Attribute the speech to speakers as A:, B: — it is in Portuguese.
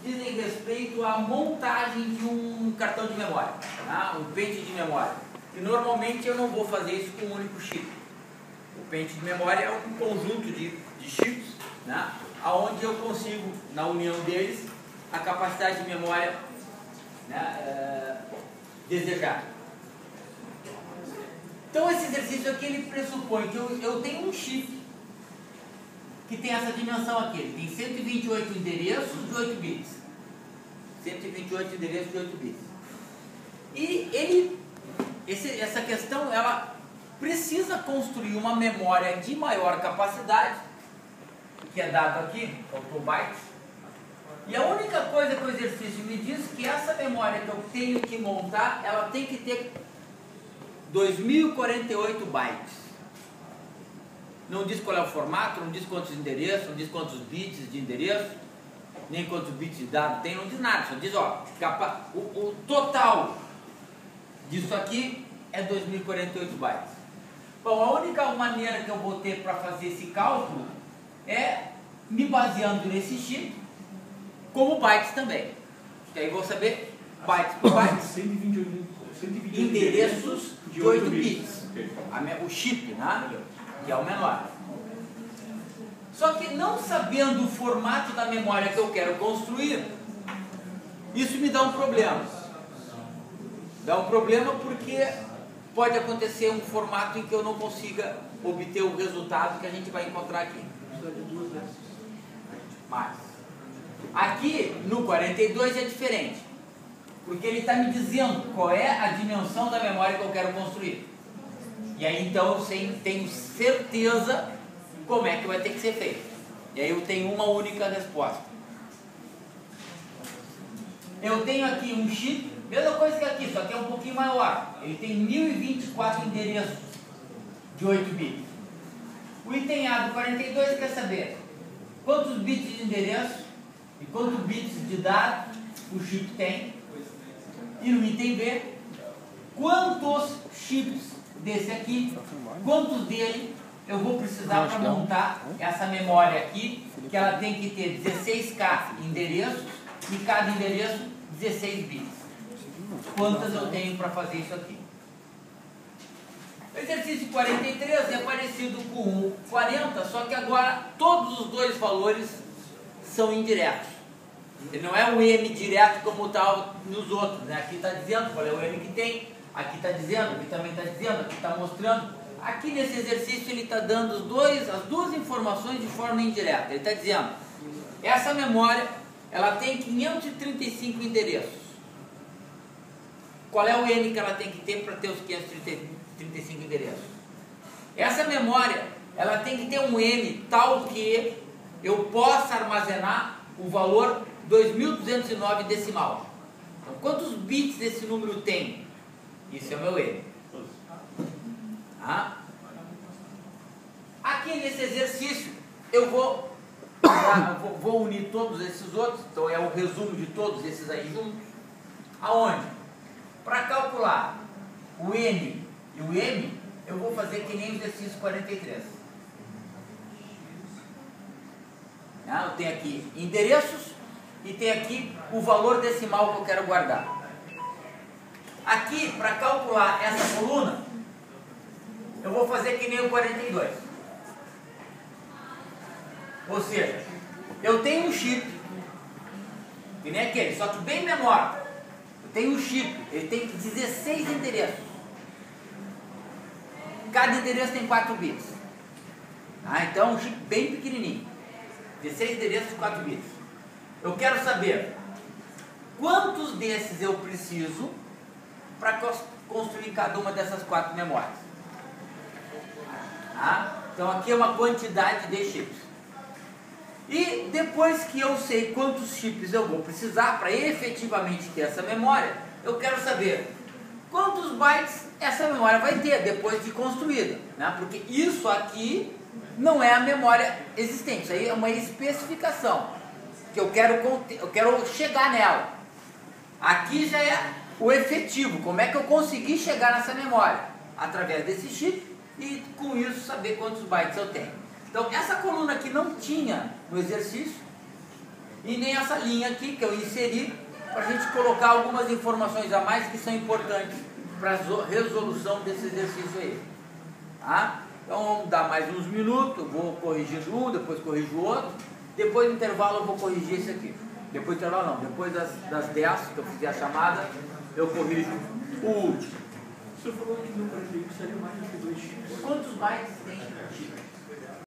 A: dizem respeito à montagem de um cartão de memória, tá? Um pente de memória. E normalmente eu não vou fazer isso com um único chip. O pente de memória é um conjunto de chips, né? Onde eu consigo, na união deles, a capacidade de memória, né, desejada. Então esse exercício aqui ele pressupõe que eu tenho um chip que tem essa dimensão aqui, ele tem 128 endereços de 8 bits. 128 endereços de 8 bits. E essa questão, ela precisa construir uma memória de maior capacidade, que é dado aqui, faltou bytes. E a única coisa que o exercício me diz é que essa memória que eu tenho que montar, ela tem que ter 2048 bytes. Não diz qual é o formato, não diz quantos endereços, não diz quantos bits de endereço, nem quantos bits de dado tem, não diz nada. Só diz, ó, o total disso aqui é 2048 bytes. Bom, a única maneira que eu vou ter para fazer esse cálculo é me baseando nesse chip como bytes também. Que aí eu vou saber bytes por bytes,
B: 128
A: endereços de 8 bits. O chip, né? Que é o menor. Só que não sabendo o formato da memória que eu quero construir, isso me dá um problema. Dá um problema porque pode acontecer um formato em que eu não consiga obter o resultado que a gente vai encontrar aqui. Mas aqui no 42 é diferente, porque ele está me dizendo qual é a dimensão da memória que eu quero construir. E aí então eu tenho certeza como é que vai ter que ser feito. E aí eu tenho uma única resposta. Eu tenho aqui um chip, mesma coisa que aqui, só que é um pouquinho maior. Ele tem 1024 endereços de 8 bits. O item A do 42 quer saber quantos bits de endereço e quantos bits de dado o chip tem. E no item B, quantos chips desse aqui, quantos dele eu vou precisar para montar essa memória aqui, que ela tem que ter 16K endereços e cada endereço 16 bits. Quantas eu tenho para fazer isso aqui? O exercício 43 é parecido com o 40, só que agora todos os dois valores são indiretos. Ele não é um M direto como tal nos outros, né? Aqui está dizendo qual é o M que tem, aqui está dizendo, aqui também está dizendo, aqui está mostrando. Aqui nesse exercício ele está dando as duas informações de forma indireta. Ele está dizendo, essa memória, ela tem 535 endereços. Qual é o N que ela tem que ter para ter os 535 endereços? Essa memória, ela tem que ter um N tal que eu possa armazenar o valor 2209 decimal. Então, quantos bits esse número tem? Isso é o meu N. Tá? Aqui nesse exercício, eu vou unir todos esses outros, então é o resumo de todos esses aí juntos. Aonde? Para calcular o N e o M, eu vou fazer que nem o exercício 43. Tá? Eu tenho aqui endereços e tenho aqui o valor decimal que eu quero guardar. Aqui, para calcular essa coluna, eu vou fazer que nem o 42. Ou seja, eu tenho um chip, que nem aquele, só que bem menor. Eu tenho um chip, ele tem 16 endereços. Cada endereço tem 4 bits. Então é um chip bem pequenininho. 16 endereços, 4 bits. Eu quero saber quantos desses eu preciso para construir cada uma dessas 4 memórias. Então aqui é uma quantidade de chips. E depois que eu sei quantos chips eu vou precisar para efetivamente ter essa memória, eu quero saber quantos bytes essa memória vai ter depois de construída, né? Porque isso aqui não é a memória existente, isso aí é uma especificação que eu quero chegar nela. Aqui já é o efetivo, como é que eu consegui chegar nessa memória? Através desse chip e com isso saber quantos bytes eu tenho. Então essa coluna aqui não tinha no exercício, E nem essa linha aqui que eu inseri para a gente colocar algumas informações a mais que são importantes para a resolução desse exercício aí. Tá? Então vamos dar mais uns minutos, vou corrigindo um, depois corrijo o outro, depois do intervalo eu vou corrigir esse aqui. Depois do intervalo não, depois das 10 que eu fizer a chamada, eu corrijo o último.
B: O senhor falou que no 48 seria mais do que 2 chips.
A: Quantos bytes tem chip?